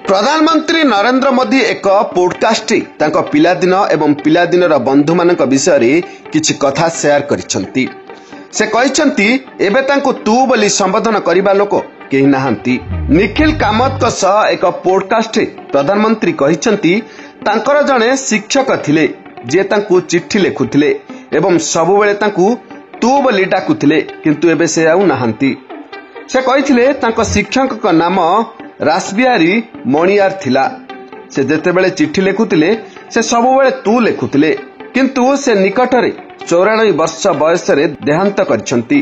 प्रधानमंत्री नरेंद्र मोदी एक पॉडकास्ट पिलादिन एवं पिलादिनर बंधु मान विषय किछि कथा शेयर करिसेंती। से कहिसेंती एबे तांको तू बोली संबोधन करिबा लोक केही नाहंती। निखिल कामत सह एक पॉडकास्ट प्रधानमंत्री कहिसेंती तांकर जणे शिक्षक थिले जे तांको चिट्ठी लेखुथिले एवं सबुबेले तांको तू बोली डाकुथिले, किंतु एबे से आउ नाहंती। से कहिथिले तांको शिक्षकक नाम रासबिहारी मणियार थिला। से जेतेबेले चिट्ठी लेखुथिले से सबुबेले तू लेखुथिले, किंतु से निकटरे 94 वर्ष बयसरे देहांत करिसेंती।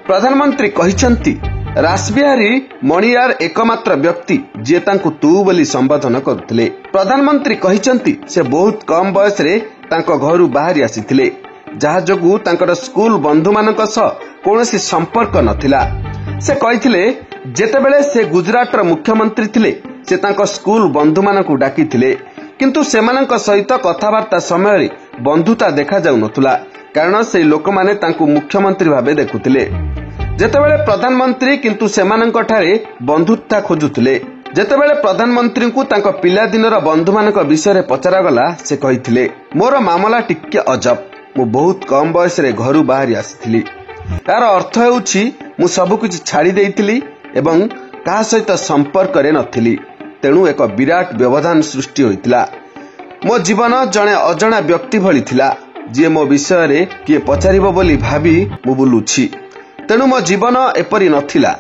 प्रधानमंत्री कहिसेंती रासबिहारी मणियार एकमात्र व्यक्ति जे तांको तू बोली संबोधन करुथिले। प्रधानमंत्री कहिसेंती से बहुत कम बयसरे तांको घरु बाहरी आसीथिले, जहा जोगु तांकर स्कूल बंधु मानक सह कोनोसी संपर्क नथिला। से कहिथिले जेतेबेले से गुजरातर मुख्यमंत्री थिले से तांको स्कूल बंधु मानकु डाकिथिले, किंतु सेमानक सहित कथाबार्ता समय बंधुता देखा जाउ नथुला, कारण से लोक माने तांको मुख्यमंत्री भाबे देखुथिले। जेतेबेले प्रधानमंत्री किंतु सेमानक ठारे बंधुता खोजुथिले। जेतेबेले प्रधानमंत्री को तांको पिलादिनर बंधु मानक विषय पचरा गला, से कहिथिले मोर मामला टिके अजब। मु बहुत कम बयस रे घरु बाहरी आसीथिली। यार अर्थ हेउछि मु सब किछि छाड़ी देइथिली एवं कहा सहित संपर्क रे नथिली, तेणु एक विराट व्यवधान सृष्टि होइतिला। मो जीवन जणे अजणा व्यक्ति भली थिला, जे मो विषय रे किए पचारिबो बोली भाबी मु बुलुछि। तेणु मो जीवन एपरि नथिला,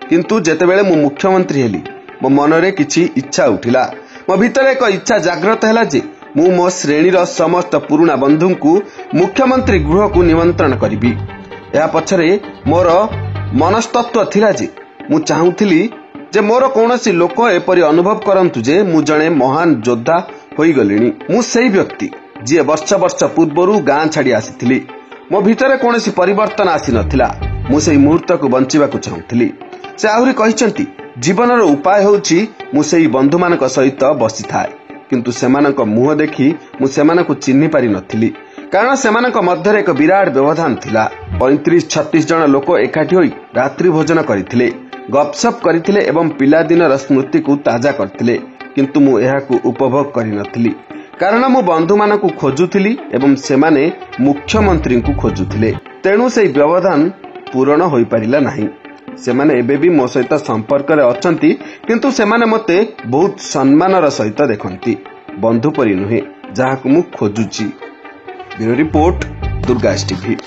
किंतु जेतेबेले मु मुख्यमंत्री हेली मो मनरे किछि इच्छा उठिला। मो भितरे एक इच्छा जागृत हैला जे मु मो श्रेणीर समस्त पुरुणा बंधुंकु मुख्यमंत्री गृह को निमंत्रण करिबी। या पछरे मोर मनस्तत्व थिला जे मु चाहूथिली जे मोर कोनोसी लोक एपरि अनुभव करंतु जे मु जणे महान योद्धा होई गलिनी। मु सेही व्यक्ति जे वर्ष वर्ष पूर्वरु गां छाड़ी आसीथिली। मो भितरे कोनोसी परिवर्तन आसी नथिला। मु सेही मुहूर्त को बंचिबाकु चाहूथिली। से आहुरी कहिसेंती जीवनर उपाय होउछि मु सेही बंधु मानक सहित बसिथाए, किंतु सेमानक मुह देखि मु सेमानक चिन्हि पारि नथिली, कारण सेमानक मध्यरे एक विराट व्यवधान थिला। 35-36 जन लोक एकाठी होई रात्रि भोजन करिथिले, गपसप करिथिले एवं पिलादिनर स्मृति को ताजा करथिले, किंतु मु एहाकु उपभोग करि नथिली, कारण मु बंधु मानकु खोजुथिली एवं सेमाने मुख्यमंत्री को खोजुथिले। तेणु सेही व्यवधान पूर्ण होई पारिला नाही। सेमाने एबे भी मो सहित संपर्क रे अछंती, किंतु सेमाने मते बहुत सम्मानर सहित देखंती, बंधु परि नुहे जाहाकु मु खोजुची। Bureau report Durga TV.